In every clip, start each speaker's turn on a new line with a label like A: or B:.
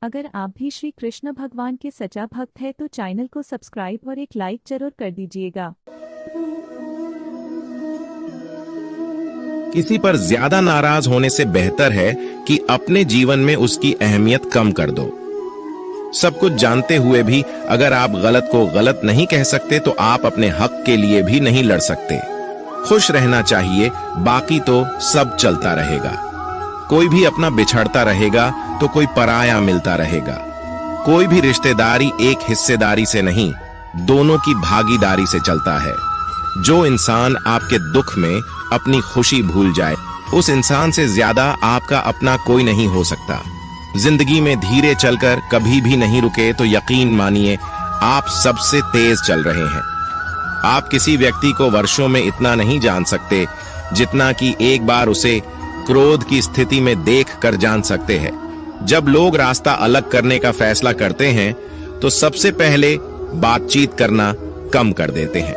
A: अगर आप भी श्री कृष्ण भगवान के सच्चा भक्त है तो चैनल को सब्सक्राइब और एक लाइक जरूर कर दीजिएगा।
B: किसी पर ज्यादा नाराज होने से बेहतर है कि अपने जीवन में उसकी अहमियत कम कर दो। सब कुछ जानते हुए भी अगर आप गलत को गलत नहीं कह सकते तो आप अपने हक के लिए भी नहीं लड़ सकते। खुश रहना चाहिए, बाकी तो सब चलता रहेगा। कोई भी अपना बिछड़ता रहेगा तो कोई पराया मिलता रहेगा। कोई भी रिश्तेदारी एक हिस्सेदारी से नहीं, दोनों की भागीदारी से चलता है। जो इंसान आपके दुख में अपनी खुशी भूल जाए, उस इंसान से ज्यादा आपका अपना कोई नहीं हो सकता। जिंदगी में धीरे चलकर कभी भी नहीं रुके तो यकीन मानिए आप सबसे तेज चल रहे हैं। आप किसी व्यक्ति को वर्षों में इतना नहीं जान सकते जितना कि एक बार उसे क्रोध की स्थिति में देख कर जान सकते हैं। जब लोग रास्ता अलग करने का फैसला करते हैं तो सबसे पहले बातचीत करना कम कर देते हैं।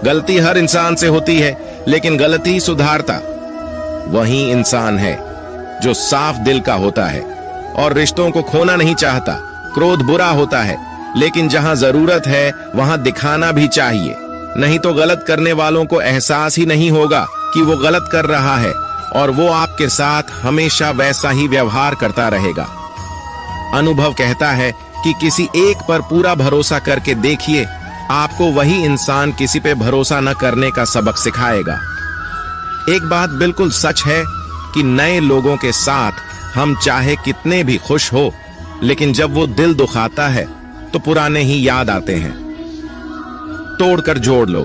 B: गलती हर इंसान से होती है, लेकिन गलती सुधारता वही इंसान है जो साफ दिल का होता है और रिश्तों को खोना नहीं चाहता। क्रोध बुरा होता है, लेकिन जहां जरूरत है वहां दिखाना भी चाहिए, नहीं तो गलत करने वालों को एहसास ही नहीं होगा कि वो गलत कर रहा है और वो आपके साथ हमेशा वैसा ही व्यवहार करता रहेगा। अनुभव कहता है कि किसी एक पर पूरा भरोसा करके देखिए, आपको वही इंसान किसी पे भरोसा न करने का सबक सिखाएगा। एक बात बिल्कुल सच है कि नए लोगों के साथ हम चाहे कितने भी खुश हो, लेकिन जब वो दिल दुखाता है तो पुराने ही याद आते हैं। तोड़कर जोड़ लो।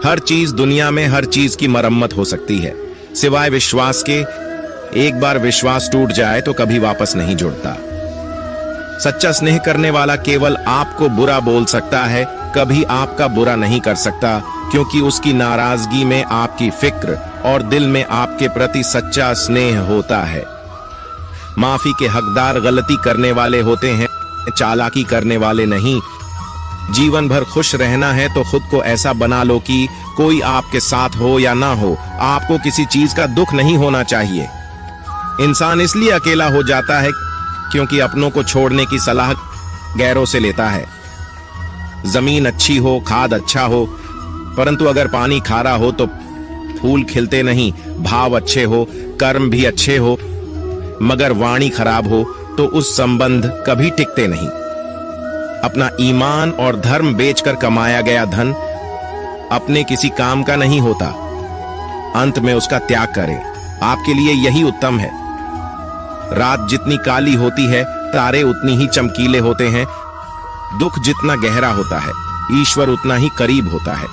B: हर चीज दुनिया में हर चीज की मरम्मत हो सकती है, सिवाय विश्वास के। एक बार विश्वास टूट जाए तो कभी वापस नहीं जुड़ता। सच्चा स्नेह करने वाला केवल आपको बुरा बोल सकता है, कभी आपका बुरा नहीं कर सकता, क्योंकि उसकी नाराजगी में आपकी फिक्र और दिल में आपके प्रति सच्चा स्नेह होता है। माफी के हकदार गलती करने वाले होते हैं, चालाकी करने वाले नहीं। जीवन भर खुश रहना है तो खुद को ऐसा बना लो कि कोई आपके साथ हो या ना हो, आपको किसी चीज का दुख नहीं होना चाहिए। इंसान इसलिए अकेला हो जाता है क्योंकि अपनों को छोड़ने की सलाह गैरों से लेता है। जमीन अच्छी हो, खाद अच्छा हो, परंतु अगर पानी खारा हो तो फूल खिलते नहीं। भाव अच्छे हो, कर्म भी अच्छे हो, मगर वाणी खराब हो तो उस संबंध कभी टिकते नहीं। अपना ईमान और धर्म बेचकर कमाया गया धन अपने किसी काम का नहीं होता। अंत में उसका त्याग करें, आपके लिए यही उत्तम है। रात जितनी काली होती है, तारे उतनी ही चमकीले होते हैं। दुख जितना गहरा होता है, ईश्वर उतना ही करीब होता है।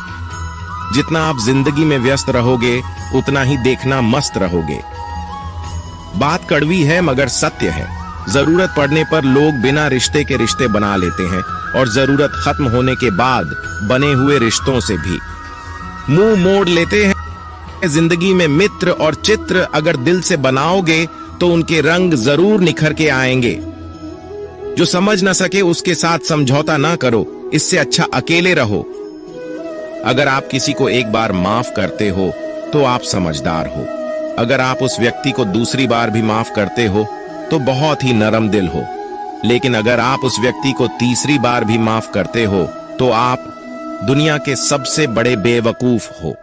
B: जितना आप जिंदगी में व्यस्त रहोगे, उतना ही देखना मस्त रहोगे। बात कड़वी है मगर सत्य है। जरूरत पड़ने पर लोग बिना रिश्ते के रिश्ते बना लेते हैं और जरूरत खत्म होने के बाद बने हुए रिश्तों से भी मुंह मोड़ लेते हैं। जिंदगी में मित्र और चित्र अगर दिल से बनाओगे तो उनके रंग जरूर निखर के आएंगे। जो समझ ना सके उसके साथ समझौता ना करो, इससे अच्छा अकेले रहो। अगर आप किसी को एक बार माफ करते हो तो आप समझदार हो। अगर आप उस व्यक्ति को दूसरी बार भी माफ करते हो तो बहुत ही नरम दिल हो। लेकिन अगर आप उस व्यक्ति को तीसरी बार भी माफ करते हो तो आप दुनिया के सबसे बड़े बेवकूफ हो।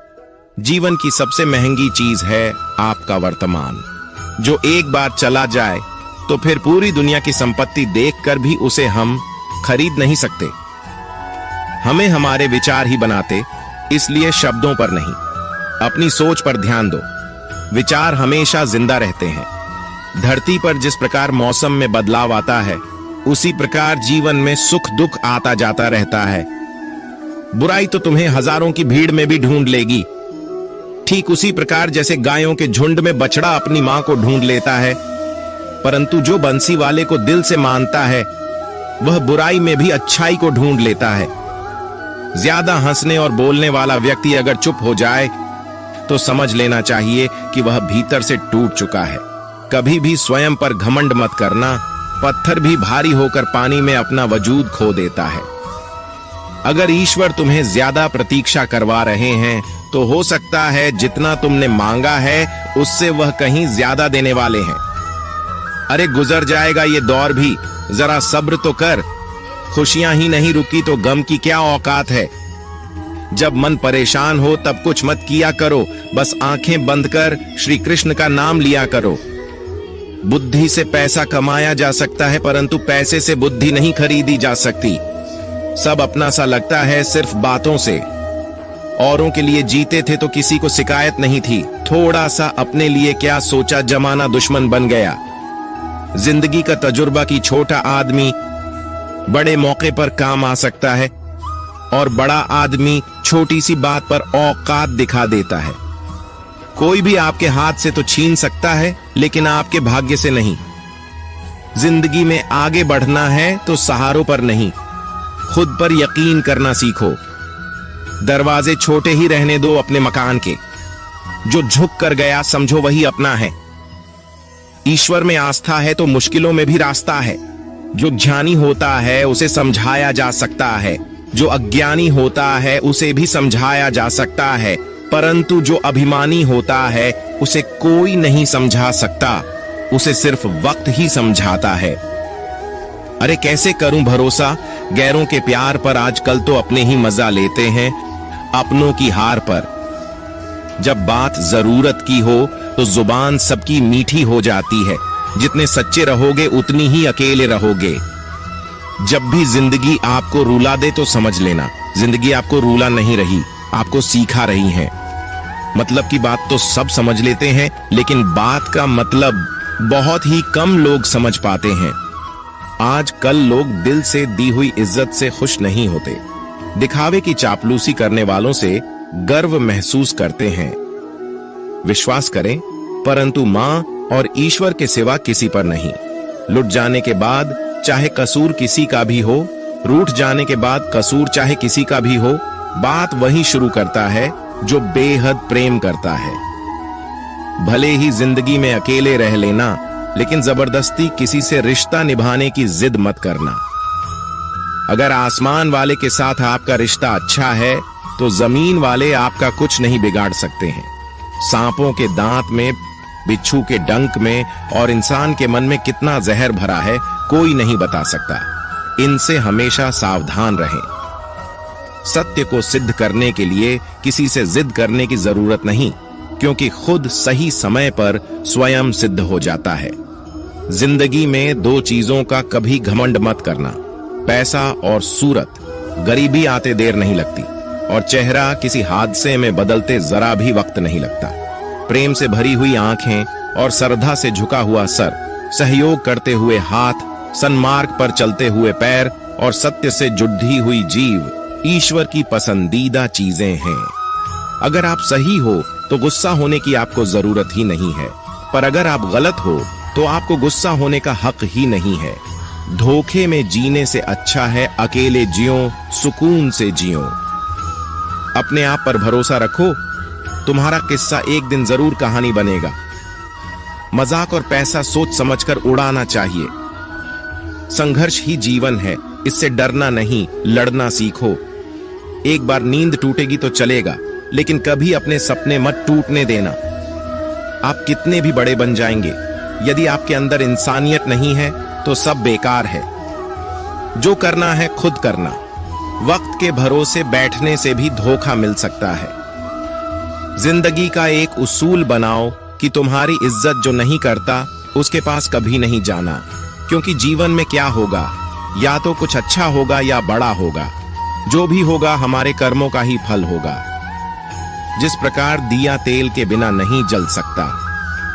B: जीवन की सबसे महंगी चीज है आपका वर्तमान, जो एक बार चला जाए तो फिर पूरी दुनिया की संपत्ति देखकर भी उसे हम खरीद नहीं सकते। हमें हमारे विचार ही बनाते, इसलिए शब्दों पर नहीं, अपनी सोच पर ध्यान दो। विचार हमेशा जिंदा रहते हैं। धरती पर जिस प्रकार मौसम में बदलाव आता है, उसी प्रकार जीवन में सुख दुख आता जाता रहता है। बुराई तो तुम्हें हजारों की भीड़ में भी ढूंढ लेगी, ठीक उसी प्रकार जैसे गायों के झुंड में बछड़ा अपनी मां को ढूंढ लेता है। परंतु जो बंसी वाले को दिल से मानता है, वह बुराई में भी अच्छाई को ढूंढ लेता है। ज्यादा हंसने और बोलने वाला व्यक्ति अगर चुप हो जाए तो समझ लेना चाहिए कि वह भीतर से टूट चुका है। कभी भी स्वयं पर घमंड मत करना, पत्थर भी भारी होकर पानी में अपना वजूद खो देता है। अगर ईश्वर तुम्हें ज्यादा प्रतीक्षा करवा रहे हैं तो हो सकता है जितना तुमने मांगा है उससे वह कहीं ज्यादा देने वाले हैं। अरे गुजर जाएगा ये दौर भी, जरा सब्र तो कर। खुशियां ही नहीं रुकी तो गम की क्या औकात है। जब मन परेशान हो तब कुछ मत किया करो, बस आंखें बंद कर श्री कृष्ण का नाम लिया करो। बुद्धि से पैसा कमाया जा सकता है, परंतु पैसे से बुद्धि नहीं खरीदी जा सकती। सब अपना सा लगता है सिर्फ बातों से। औरों के लिए जीते थे तो किसी को शिकायत नहीं थी, थोड़ा सा अपने लिए क्या सोचा, जमाना दुश्मन बन गया। जिंदगी का तजुर्बा की छोटा आदमी बड़े मौके पर काम आ सकता है और बड़ा आदमी छोटी सी बात पर औकात दिखा देता है। कोई भी आपके हाथ से तो छीन सकता है, लेकिन आपके भाग्य से नहीं। जिंदगी में आगे बढ़ना है तो सहारों पर नहीं, खुद पर यकीन करना सीखो। दरवाजे छोटे ही रहने दो अपने मकान के। जो झुक कर गया समझो वही अपना है। ईश्वर में आस्था है तो मुश्किलों में भी रास्ता है। जो ज्ञानी होता है उसे समझाया जा सकता है, जो अज्ञानी होता है उसे भी समझाया जा सकता है, परंतु जो अभिमानी होता है उसे कोई नहीं समझा सकता, उसे सिर्फ वक्त ही समझाता है। अरे कैसे करूं भरोसा गैरों के प्यार पर, आजकल तो अपने ही मजा लेते हैं अपनों की हार पर। जब बात जरूरत की हो तो जुबान सबकी मीठी हो जाती है। जितने सच्चे रहोगे उतनी ही अकेले रहोगे। जब भी जिंदगी आपको रुला दे तो समझ लेना जिंदगी आपको रुला नहीं रही, आपको सिखा रही है। मतलब की बात तो सब समझ लेते हैं, लेकिन बात का मतलब बहुत ही कम लोग समझ पाते हैं। आजकल लोग दिल से दी हुई इज्जत से खुश नहीं होते, दिखावे की चापलूसी करने वालों से गर्व महसूस करते हैं। विश्वास करें, परंतु मां और ईश्वर के सिवा किसी पर नहीं। लुट जाने के बाद चाहे कसूर किसी का भी हो, रूठ जाने के बाद कसूर चाहे किसी का भी हो, बात वही शुरू करता है जो बेहद प्रेम करता है। भले ही जिंदगी में अकेले रह लेना, लेकिन जबरदस्ती किसी से रिश्ता निभाने की जिद मत करना। अगर आसमान वाले के साथ आपका रिश्ता अच्छा है तो जमीन वाले आपका कुछ नहीं बिगाड़ सकते हैं। सांपों के दांत में, बिच्छू के डंक में और इंसान के मन में कितना जहर भरा है कोई नहीं बता सकता। इनसे हमेशा सावधान रहें। सत्य को सिद्ध करने के लिए किसी से जिद करने की जरूरत नहीं, क्योंकि खुद सही समय पर स्वयं सिद्ध हो जाता है। जिंदगी में दो चीजों का कभी घमंड मत करना, पैसा और सूरत। गरीबी आते देर नहीं लगती और चेहरा किसी हादसे में बदलते जरा भी वक्त नहीं लगता। प्रेम से भरी हुई आंखें और श्रद्धा से झुका हुआ सर, सहयोग करते हुए हाथ, सन्मार्ग पर चलते हुए पैर और सत्य से जुड़ी हुई जीव ईश्वर की पसंदीदा चीजें हैं। अगर आप सही हो तो गुस्सा होने की आपको जरूरत ही नहीं है, पर अगर आप गलत हो तो आपको गुस्सा होने का हक ही नहीं है। धोखे में जीने से अच्छा है अकेले जियो, सुकून से जियो। अपने आप पर भरोसा रखो, तुम्हारा किस्सा एक दिन जरूर कहानी बनेगा। मजाक और पैसा सोच समझकर उड़ाना चाहिए। संघर्ष ही जीवन है, इससे डरना नहीं, लड़ना सीखो। एक बार नींद टूटेगी तो चलेगा, लेकिन कभी अपने सपने मत टूटने देना। आप कितने भी बड़े बन जाएंगे, यदि आपके अंदर इंसानियत नहीं है तो सब बेकार है। जो करना है खुद करना। वक्त के भरोसे बैठने से भी धोखा मिल सकता है। जिंदगी का एक उसूल बनाओ कि तुम्हारी इज्जत जो नहीं करता उसके पास कभी नहीं जाना, क्योंकि जीवन में क्या होगा, या तो कुछ अच्छा होगा या बड़ा होगा। जो भी होगा हमारे कर्मों का ही फल होगा। जिस प्रकार दिया तेल के बिना नहीं जल सकता,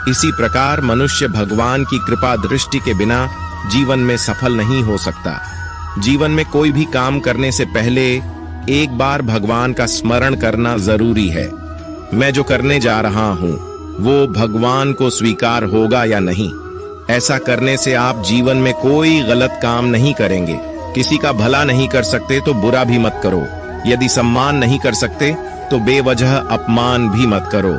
B: इसी प्रकार मनुष्य भगवान की कृपा दृष्टि के बिना जीवन में सफल नहीं हो सकता। जीवन में कोई भी काम करने से पहले एक बार भगवान का स्मरण करना जरूरी है। मैं जो करने जा रहा हूं वो भगवान को स्वीकार होगा या नहीं। ऐसा करने से आप जीवन में कोई गलत काम नहीं करेंगे। किसी का भला नहीं कर सकते तो बुरा भी मत करो। यदि सम्मान नहीं कर सकते तो बेवजह अपमान भी मत करो।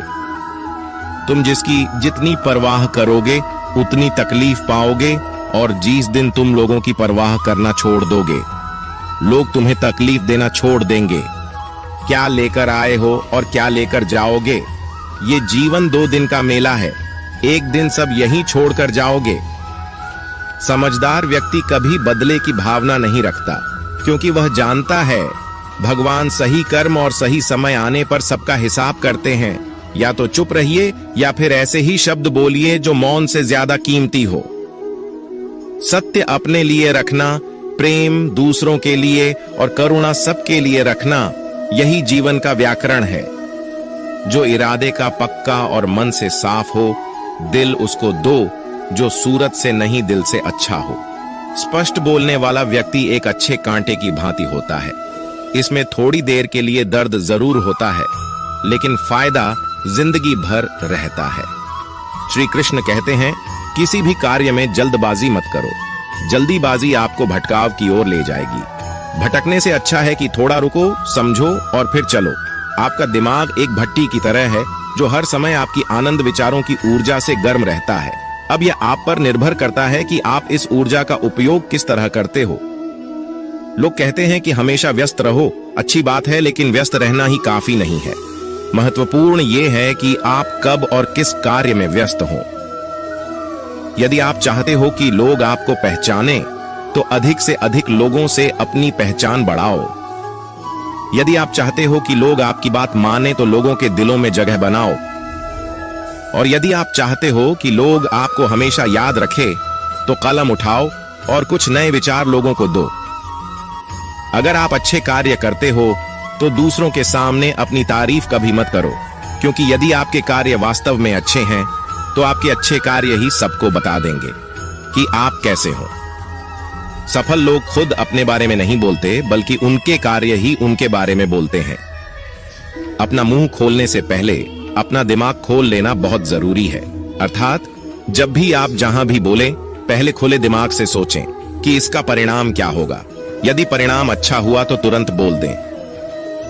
B: तुम जिसकी जितनी परवाह करोगे उतनी तकलीफ पाओगे, और जिस दिन तुम लोगों की परवाह करना छोड़ दोगे, लोग तुम्हें तकलीफ देना छोड़ देंगे। क्या लेकर आए हो और क्या लेकर जाओगे? ये जीवन 2 दिन का मेला है। एक दिन सब यहीं छोड़कर जाओगे। समझदार व्यक्ति कभी बदले की भावना नहीं रखता, क्योंकि वह जानता है भगवान सही कर्म और सही समय आने पर सबका हिसाब करते हैं। या तो चुप रहिए या फिर ऐसे ही शब्द बोलिए जो मौन से ज्यादा कीमती हो। सत्य अपने लिए रखना, प्रेम दूसरों के लिए और करुणा सबके लिए रखना, यही जीवन का व्याकरण है। जो इरादे का पक्का और मन से साफ हो, दिल उसको दो जो सूरत से नहीं दिल से अच्छा हो। स्पष्ट बोलने वाला व्यक्ति एक अच्छे कांटे की भांति होता है। इसमें थोड़ी देर के लिए दर्द जरूर होता है, लेकिन फायदा जिंदगी भर रहता है। श्री कृष्ण कहते हैं, किसी भी कार्य में जल्दबाजी मत करो। जल्दीबाजी आपको भटकाव की ओर ले जाएगी। भटकने से अच्छा है कि थोड़ा रुको, समझो और फिर चलो। आपका दिमाग एक भट्टी की तरह है जो हर समय आपकी आनंद विचारों की ऊर्जा से गर्म रहता है। अब यह आप पर निर्भर करता है कि आप इस ऊर्जा का उपयोग किस तरह करते हो। लोग कहते हैं कि हमेशा व्यस्त रहो। अच्छी बात है, लेकिन व्यस्त रहना ही काफी नहीं है। महत्वपूर्ण यह है कि आप कब और किस कार्य में व्यस्त हो। यदि आप चाहते हो कि लोग आपको पहचाने, तो अधिक से अधिक लोगों से अपनी पहचान बढ़ाओ। यदि आप चाहते हो कि लोग आपकी बात माने, तो लोगों के दिलों में जगह बनाओ। और यदि आप चाहते हो कि लोग आपको हमेशा याद रखें, तो कलम उठाओ और कुछ नए विचार लोगों को दो। अगर आप अच्छे कार्य करते हो, तो दूसरों के सामने अपनी तारीफ कभी मत करो, क्योंकि यदि आपके कार्य वास्तव में अच्छे हैं, तो आपके अच्छे कार्य ही सबको बता देंगे कि आप कैसे हो। सफल लोग खुद अपने बारे में नहीं बोलते, बल्कि उनके कार्य ही उनके बारे में बोलते हैं। अपना मुंह खोलने से पहले अपना दिमाग खोल लेना बहुत जरूरी है। अर्थात जब भी आप जहां भी बोलें, पहले खुले दिमाग से सोचें कि इसका परिणाम क्या होगा। यदि परिणाम अच्छा हुआ तो तुरंत बोल दें।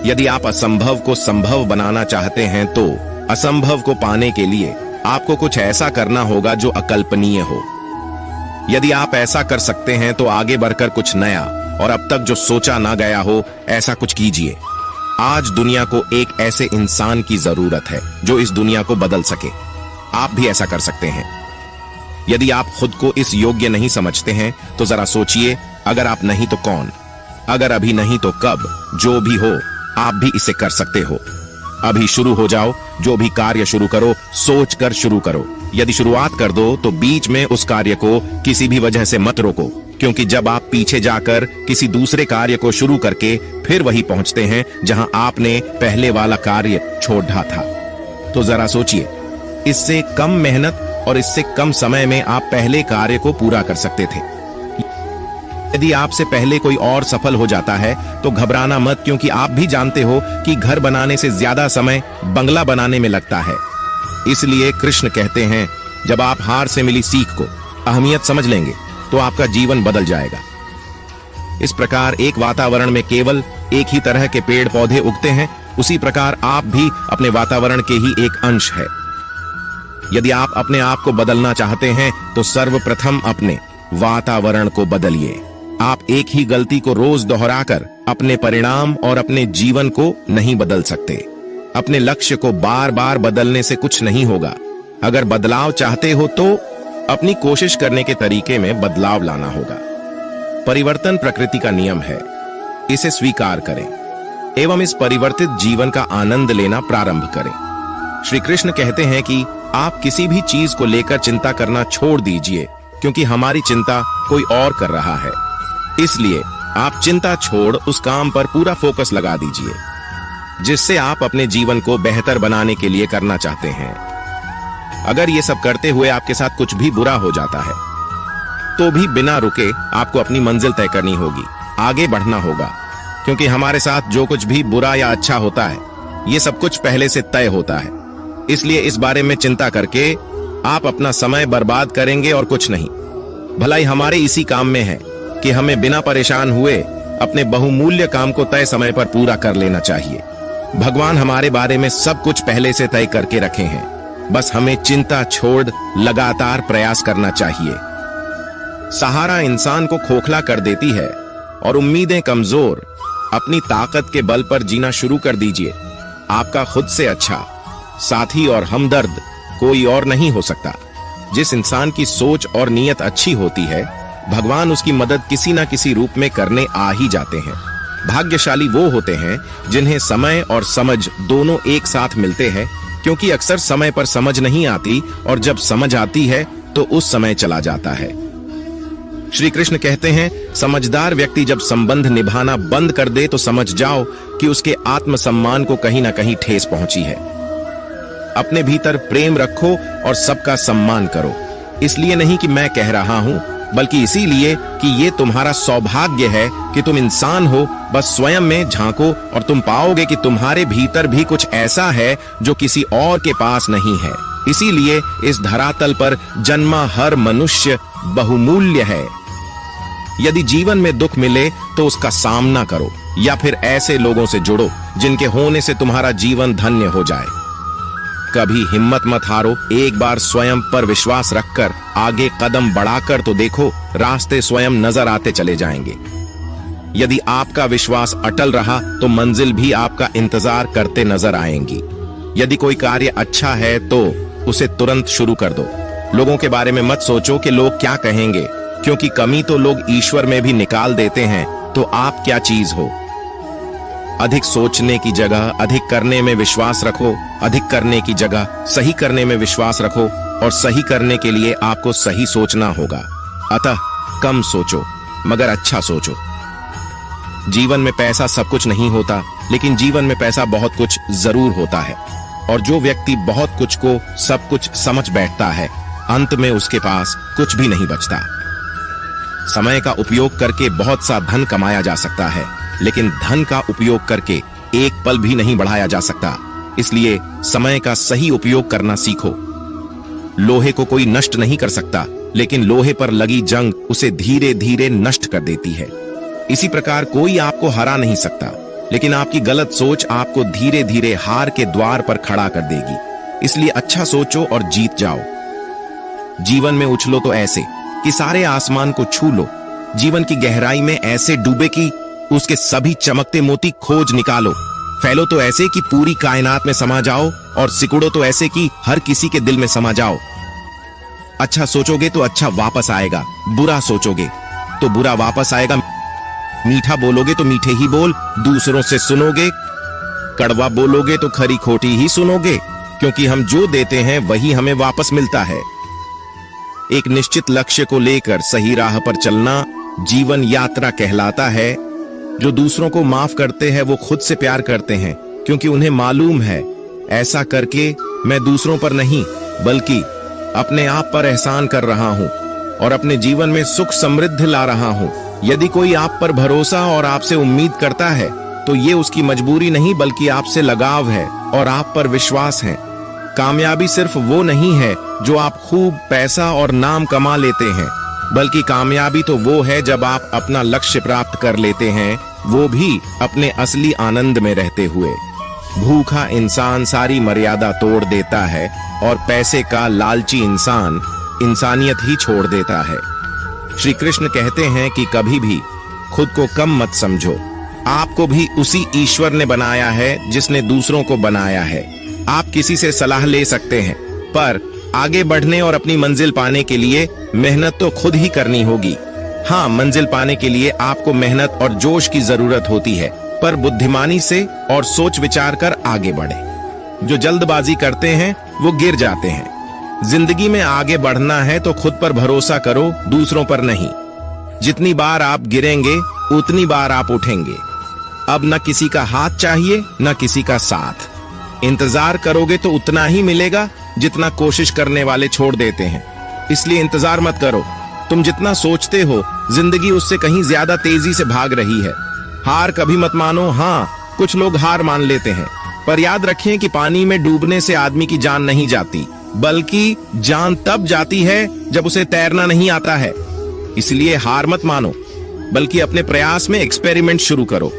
B: यदि आप असंभव को संभव बनाना चाहते हैं, तो असंभव को पाने के लिए आपको कुछ ऐसा करना होगा जो अकल्पनीय हो। यदि आप ऐसा कर सकते हैं, तो आगे बढ़कर कुछ नया और अब तक जो सोचा ना गया हो, ऐसा कुछ कीजिए। आज दुनिया को एक ऐसे इंसान की जरूरत है जो इस दुनिया को बदल सके। आप भी ऐसा कर सकते हैं। यदि आप खुद को इस योग्य नहीं समझते हैं, तो जरा सोचिए, अगर आप नहीं तो कौन? अगर अभी नहीं तो कब? जो भी हो, आप भी इसे कर सकते हो। अभी शुरू हो जाओ। जो भी कार्य शुरू करो, सोच कर शुरू करो। यदि शुरुआत कर दो, तो बीच में उस कार्य को किसी भी वजह से मत रोको, क्योंकि जब आप पीछे जाकर किसी दूसरे कार्य को शुरू करके फिर वही पहुंचते हैं जहां आपने पहले वाला कार्य छोड़ा था, तो जरा सोचिए, इससे कम मेहनत और इससे कम समय में आप पहले कार्य को पूरा कर सकते थे। यदि आपसे पहले कोई और सफल हो जाता है, तो घबराना मत, क्योंकि आप भी जानते हो कि घर बनाने से ज्यादा समय बंगला बनाने में लगता है। इसलिए कृष्ण कहते हैं, जब आप हार से मिली सीख को अहमियत समझ लेंगे, तो आपका जीवन बदल जाएगा। इस प्रकार एक वातावरण में केवल एक ही तरह के पेड़ पौधे उगते हैं, उसी प्रकार आप भी अपने वातावरण के ही एक अंश है। यदि आप अपने आप को बदलना चाहते हैं, तो सर्वप्रथम अपने वातावरण को बदलिए। आप एक ही गलती को रोज दोहराकर अपने परिणाम और अपने जीवन को नहीं बदल सकते। अपने लक्ष्य को बार बार बदलने से कुछ नहीं होगा। अगर बदलाव चाहते हो, तो अपनी कोशिश करने के तरीके में बदलाव लाना होगा। परिवर्तन प्रकृति का नियम है, इसे स्वीकार करें एवं इस परिवर्तित जीवन का आनंद लेना प्रारंभ करें। श्री कृष्ण कहते हैं कि आप किसी भी चीज को लेकर चिंता करना छोड़ दीजिए, क्योंकि हमारी चिंता कोई और कर रहा है। इसलिए आप चिंता छोड़ उस काम पर पूरा फोकस लगा दीजिए जिससे आप अपने जीवन को बेहतर बनाने के लिए करना चाहते हैं। अगर ये सब करते हुए आपके साथ कुछ भी बुरा हो जाता है, तो भी बिना रुके आपको अपनी मंजिल तय करनी होगी, आगे बढ़ना होगा, क्योंकि हमारे साथ जो कुछ भी बुरा या अच्छा होता है, ये सब कुछ पहले से तय होता है। इसलिए इस बारे में चिंता करके आप अपना समय बर्बाद करेंगे और कुछ नहीं। भलाई हमारे इसी काम में है कि हमें बिना परेशान हुए अपने बहुमूल्य काम को तय समय पर पूरा कर लेना चाहिए। भगवान हमारे बारे में सब कुछ पहले से तय करके रखे हैं, बस हमें चिंता छोड़ लगातार प्रयास करना चाहिए। सहारा इंसान को खोखला कर देती है और उम्मीदें कमजोर। अपनी ताकत के बल पर जीना शुरू कर दीजिए। आपका खुद से अच्छा साथी और हमदर्द कोई और नहीं हो सकता। जिस इंसान की सोच और नीयत अच्छी होती है, भगवान उसकी मदद किसी न किसी रूप में करने आ ही जाते हैं। भाग्यशाली वो होते हैं जिन्हें समय और समझ दोनों एक साथ मिलते हैं, क्योंकि अक्सर समय पर समझ नहीं आती और जब समझ आती है तो उस समय चला जाता है। श्री कृष्ण कहते हैं, समझदार व्यक्ति जब संबंध निभाना बंद कर दे तो समझ जाओ कि उसके आत्मसम्मान को कहीं ना कहीं ठेस पहुंची है। अपने भीतर प्रेम रखो और सबका सम्मान करो, इसलिए नहीं कि मैं कह रहा हूं, बल्कि इसीलिए कि ये तुम्हारा सौभाग्य है कि तुम इंसान हो। बस स्वयं में झांको और तुम पाओगे कि तुम्हारे भीतर भी कुछ ऐसा है जो किसी और के पास नहीं है। इसीलिए इस धरातल पर जन्मा हर मनुष्य बहुमूल्य है। यदि जीवन में दुख मिले तो उसका सामना करो, या फिर ऐसे लोगों से जुड़ो जिनके होने से तुम्हारा जीवन धन्य हो जाए। कभी हिम्मत मत हारो, एक बार स्वयं पर विश्वास रखकर आगे कदम बढ़ाकर तो देखो, रास्ते स्वयं नजर आते चले जाएंगे। यदि आपका विश्वास अटल रहा तो मंजिल भी आपका इंतजार करते नजर आएंगी। यदि कोई कार्य अच्छा है तो उसे तुरंत शुरू कर दो। लोगों के बारे में मत सोचो कि लोग क्या कहेंगे, क्योंकि कमी तो लोग ईश्वर में भी निकाल देते हैं, तो आप क्या चीज हो। अधिक सोचने की जगह अधिक करने में विश्वास रखो, अधिक करने की जगह सही करने में विश्वास रखो, और सही करने के लिए आपको सही सोचना होगा। अतः कम सोचो मगर अच्छा सोचो। जीवन में पैसा सब कुछ नहीं होता, लेकिन जीवन में पैसा बहुत कुछ जरूर होता है। और जो व्यक्ति बहुत कुछ को सब कुछ समझ बैठता है, अंत में उसके पास कुछ भी नहीं बचता। समय का उपयोग करके बहुत सा धन कमाया जा सकता है, लेकिन धन का उपयोग करके एक पल भी नहीं बढ़ाया जा सकता। इसलिए समय का सही उपयोग करना सीखो। लोहे को कोई नष्ट नहीं कर सकता, लेकिन लोहे पर लगी जंग उसे धीरे धीरे नष्ट कर देती है। इसी प्रकार कोई आपको हरा नहीं सकता, लेकिन आपकी गलत सोच आपको धीरे धीरे हार के द्वार पर खड़ा कर देगी। इसलिए अच्छा सोचो और जीत जाओ। जीवन में उछलो तो ऐसे कि सारे आसमान को छू लो। जीवन की गहराई में ऐसे डूबे कि उसके सभी चमकते मोती खोज निकालो। फैलो तो ऐसे कि पूरी कायनात में समा जाओ, और सिकुड़ो तो ऐसे कि हर किसी के दिल में समा जाओ। अच्छा सोचोगे तो अच्छा वापस आएगा, बुरा सोचोगे तो बुरा वापस आएगा। मीठा बोलोगे तो मीठे ही बोल, दूसरों से सुनोगे। कड़वा बोलोगे तो खरी खोटी ही सुनोगे, क्योंकि हम जो देते हैं वही हमें वापस मिलता है। एक निश्चित लक्ष्य को लेकर सही राह पर चलना जीवन यात्रा कहलाता है। जो दूसरों को माफ करते हैं वो खुद से प्यार करते हैं, क्योंकि उन्हें मालूम है ऐसा करके मैं दूसरों पर नहीं बल्कि अपने आप पर एहसान कर रहा हूं और अपने जीवन में सुख समृद्धि ला रहा हूं। यदि कोई आप पर भरोसा और आपसे उम्मीद करता है तो ये उसकी मजबूरी नहीं बल्कि आपसे लगाव है और आप पर विश्वास है। कामयाबी सिर्फ वो नहीं है जो आप खूब पैसा और नाम कमा लेते हैं, बल्कि कामयाबी तो वो है जब आप अपना लक्ष्य प्राप्त कर लेते हैं, वो भी अपने असली आनंद में रहते हुए। भूखा इंसान सारी मर्यादा तोड़ देता है और पैसे का लालची इंसान इंसानियत ही छोड़ देता है। श्री कृष्ण कहते हैं कि कभी भी खुद को कम मत समझो। आपको भी उसी ईश्वर ने बनाया है जिसने दूसरों को बनाया है। आप किसी से सलाह ले सकते हैं, पर आगे बढ़ने और अपनी मंजिल पाने के लिए मेहनत तो खुद ही करनी होगी। हाँ, मंजिल पाने के लिए आपको मेहनत और जोश की जरूरत होती है, पर बुद्धिमानी से और सोच विचार कर आगे बढ़े। जो जल्दबाजी करते हैं वो गिर जाते हैं। जिंदगी में आगे बढ़ना है तो खुद पर भरोसा करो, दूसरों पर नहीं। जितनी बार आप गिरेंगे उतनी बार आप उठेंगे। अब न किसी का हाथ चाहिए न किसी का साथ। इंतजार करोगे तो उतना ही मिलेगा जितना कोशिश करने वाले छोड़ देते हैं। इसलिए इंतजार मत करो। तुम जितना सोचते हो जिंदगी उससे कहीं ज्यादा तेजी से भाग रही है। हार कभी मत मानो। हाँ, कुछ लोग हार मान लेते हैं, पर याद रखें कि पानी में डूबने से आदमी की जान नहीं जाती, बल्कि जान तब जाती है जब उसे तैरना नहीं आता है। इसलिए हार मत मानो, बल्कि अपने प्रयास में एक्सपेरिमेंट शुरू करो।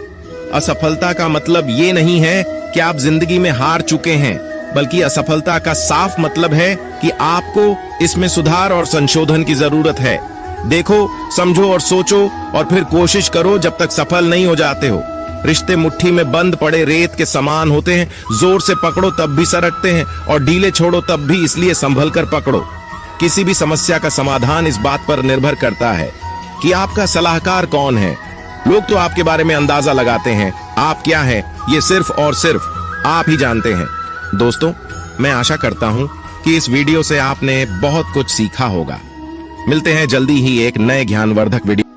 B: असफलता का मतलब ये नहीं है कि आप जिंदगी में हार चुके हैं, बल्कि असफलता का साफ मतलब है कि आपको इसमें सुधार और संशोधन की जरूरत है। देखो, समझो और सोचो और फिर कोशिश करो जब तक सफल नहीं हो जाते हो। रिश्ते मुट्ठी में बंद पड़े रेत के समान होते हैं। जोर से पकड़ो तब भी सरकते हैं और ढीले छोड़ो तब भी, इसलिए संभल कर पकड़ो। किसी भी समस्या का समाधान इस बात पर निर्भर करता है कि आपका सलाहकार कौन है। लोग तो आपके बारे में अंदाजा लगाते हैं, आप क्या हैं ये सिर्फ और सिर्फ आप ही जानते हैं। दोस्तों, मैं आशा करता हूं कि इस वीडियो से आपने बहुत कुछ सीखा होगा। मिलते हैं जल्दी ही एक नए ज्ञानवर्धक वीडियो।